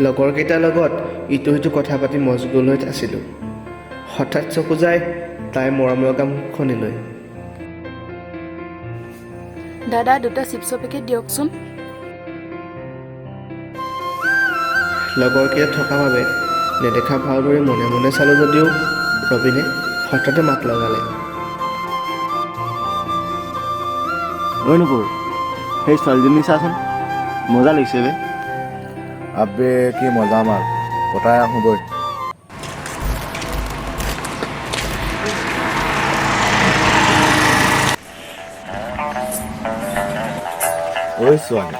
লগৰকেইটাৰ লগত ইটো সিটো কথা পাতি মজগুল হৈ আছিলোঁ। হঠাৎ চকু যায় তাইৰ মৰম লগা মুখখনিলৈ। দাদা 2টা চিপছৰ পেকেট দিয়কচোন। লগৰকেইটা থকা বাবে নেদেখা ভাওদৰে মনে মনে চালোঁ যদিও ৰবিনে হঠাতে মাত লগালে। ঐ নুপুৰ, সেই ছোৱালীজনী চাচোন, মজা লাগিছে বে। আবে কি মজা মাল, পতাই আহোঁ বৈ। ঐ ছোৱালী,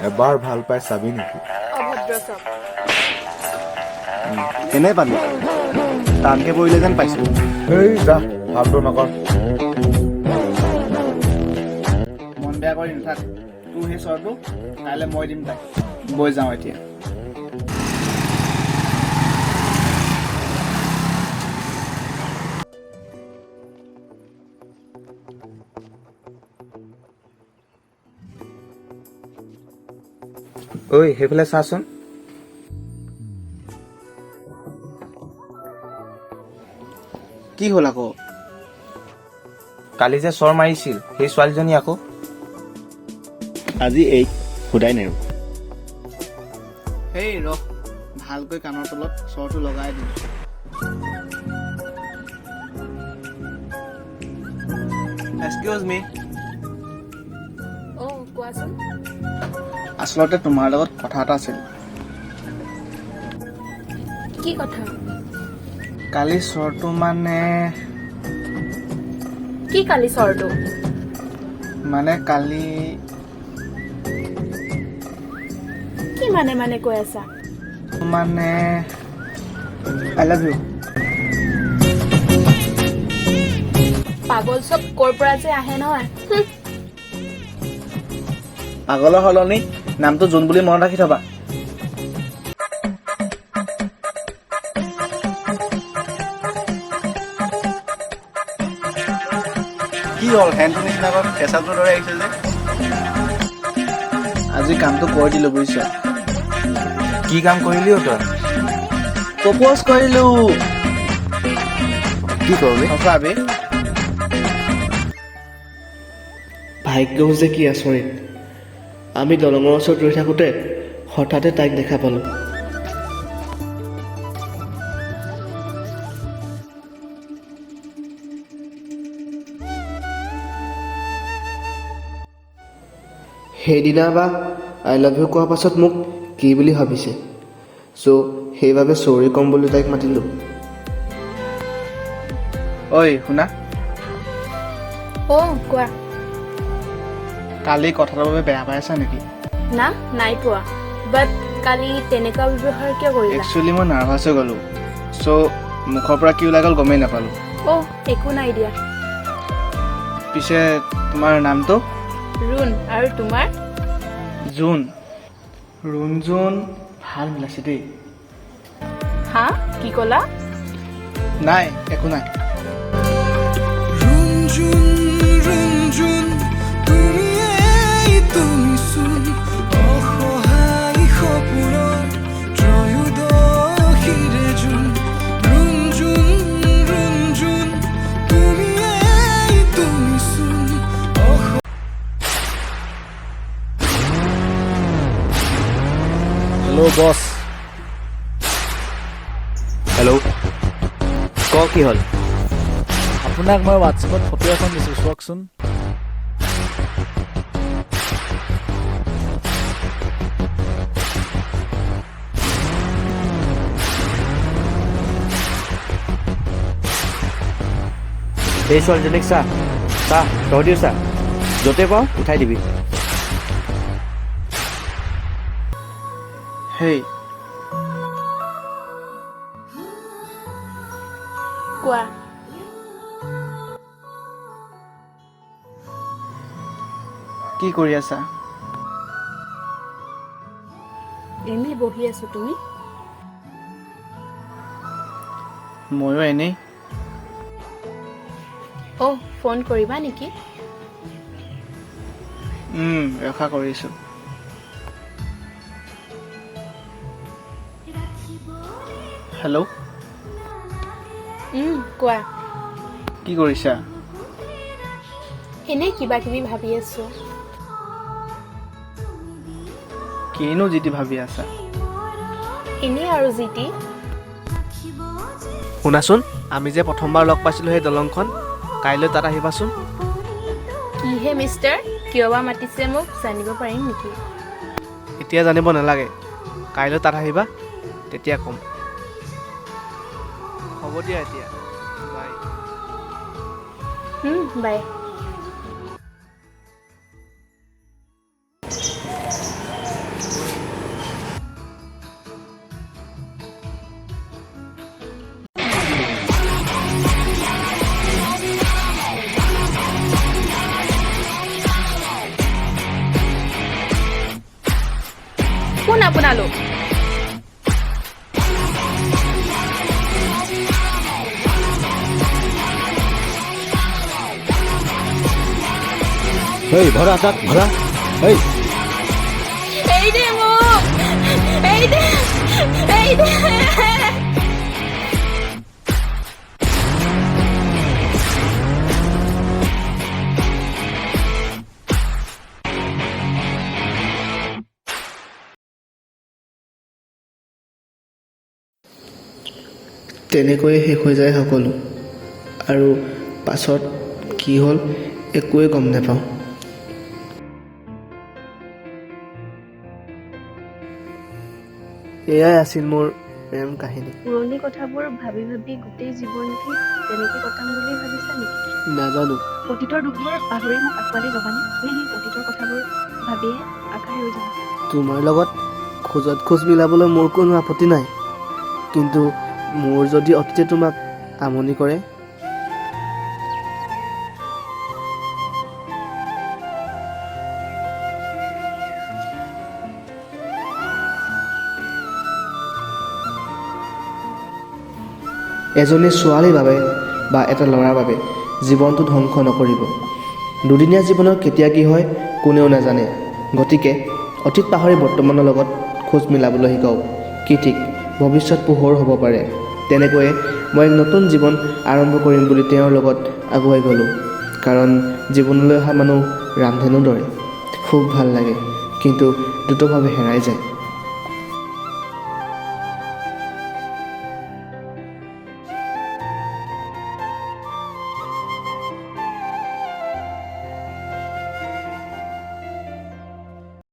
এবাৰ ভাল পাই চাবি নেকি? অভদ্ৰ চব। কেনে পালি? টানকে পৰিলে যেন পাইছোঁ। এই যা, ভালটো নকৰ। মন বেয়া কৰি নাথাক, তোৰ সেই চৰটো কাইলৈ মই দিম তাক। বৈ যাওঁ এতিয়া। ঐ সেইফালে চাচোন। কি হ'ল আকৌ? কালি যে চৰ মাৰিছিল সেই ছোৱালীজনী আকৌ। আজি এই সোধাই নেৰো। সেই ৰহ, ভালকৈ কাণৰ তলত চৰটো লগাই দিম। এক্সকিউজ মি। কোৱাচোন। আচলতে তোমাৰ লগত কথা এটা আছিল। কি কথা? কালি চৰটো মানে কি কালি চৰটো? কালি কি মানে কৈ আছা? I love you. পাগল চব ক'ৰ পৰা যে আহে নহয়। পাগলৰ সলনি নামটো জোন বুলি মনত ৰাখি থবা। কি হ'ল, হেণ্ডটো নিচিনা ফেচাটোৰ দৰে আহিছে যে? আজি কামটো কৰি দিলো বুজিছা। কি কাম কৰিলি তই? প্ৰপ'জ কৰিলো। কি কৰবি? সঁচা বে। ভাগ্যও যে কি আচৰিত, আমি দলঙৰ ওচৰত ৰৈ থাকোঁতে হঠাতে তাইক দেখা পালোঁ। সেইদিনা বা আই লাভ ইউ কোৱাৰ পাছত মোক কি বুলি ভাবিছে, সেইবাবে চৰি ক'ম বুলি তাইক মাতিলোঁ। ঐ শুনা, কোৱা। কালি কথাটোৰ বাবে বেয়া পাই আছা নেকি? না, নাই পোৱা। বাট কালি তেনেকুৱা ব্যৱহাৰ কিয় কৰিলা? একচুৱেলি মই নাৰ্ভাছ হৈ গ'লোঁ, মুখৰ পৰা কি ওলাই গ'ল গমেই নাপালোঁ। একো নাই দিয়া। পিছে তোমাৰ নামটো? ৰুণ। আৰু তোমাৰ? জোন। ৰুণজোন ভাল মিলাইছে দেই। হা, কি ক'লা? নাই, একো নাই। হেল্ল' বছ। হেল্ল', কি হ'ল? আপোনাক মই হোৱাটছএপত ফটো এখন দিছোঁ, চাওকচোন। এই ছোৱালীজনীক তহঁতিও চা, য'তে পাওঁ উঠাই দিবি। হেই, কোৱা। কি কৰি আছা? এনেই বহি আছো, তুমি? ময়ো এনেই। ফোন কৰিবা নেকি? ৰখা কৰিছোঁ। হেল্ল', কোৱা। কি কৰিছা? এনেই কিবা কিবি ভাবি আছো। কিনো যিটি ভাবি আছা? এনেই আৰু জিতি। শুনাচোন, আমি যে প্ৰথমবাৰ লগ পাইছিলোঁ সেই দলংখন, কাইলৈ তাত আহিবাচোন। কিহে মিষ্টাৰ, কিয় বা মাতিছে মোক জানিব পাৰিম নেকি? এতিয়া জানিব নালাগে, কাইলৈ তাত আহিবা, তেতিয়া ক'ম। হ'ব দিয়া এতিয়া, বাই। বাই। কোন আপোনালোক? এই ভৰা তাত ভৰা এই এই দে মোক, এই দে, এই দে। তেনেকৈয়ে শেষ হৈ যায় সকলো, আৰু পাছত কি হ'ল একোৱে গম নাপাওঁ। এয়াই আছিল মোৰ প্ৰেম কাহিনী। পুৰণি কথাবোৰ ভাবি ভাবি গোটেই জীৱনটি তেনেকে কটাম বুলি ভাবিছা নেকি? নাজানো, অতীতৰ দুখবোৰ পাহৰি মোক আঁকোৱালি ল'বানে? নে সেই অতীতৰ কথাবোৰ ভাবিয়ে আশাই ৰৈ যাবা? তোমাৰ লগত খোজত খোজ মিলাবলৈ মোৰ কোনো আপত্তি নাই, কিন্তু মোৰ যদি অতীতে তোমাক আমনি কৰে, এজনী ছোৱালীৰ বাবে বা এটা ল'ৰাৰ বাবে জীৱনটো ধ্বংস নকৰিব। দুদিনীয়া জীৱনত কেতিয়া কি হয় কোনেও নাজানে, গতিকে অতীত পাহৰি বৰ্তমানৰ লগত খোজ মিলাবলৈ শিকাওক। কি ঠিক ভৱিষ্যত পোহৰ হ'ব পাৰে। তেনেকৈয়ে মই এক নতুন জীৱন আৰম্ভ কৰিম বুলি তেওঁৰ লগত আগুৱাই গ'লোঁ। কাৰণ জীৱনলৈ অহা মানুহ ৰামধেনুৰ দৰে, খুব ভাল লাগে কিন্তু দ্ৰুতভাৱে হেৰাই যায়।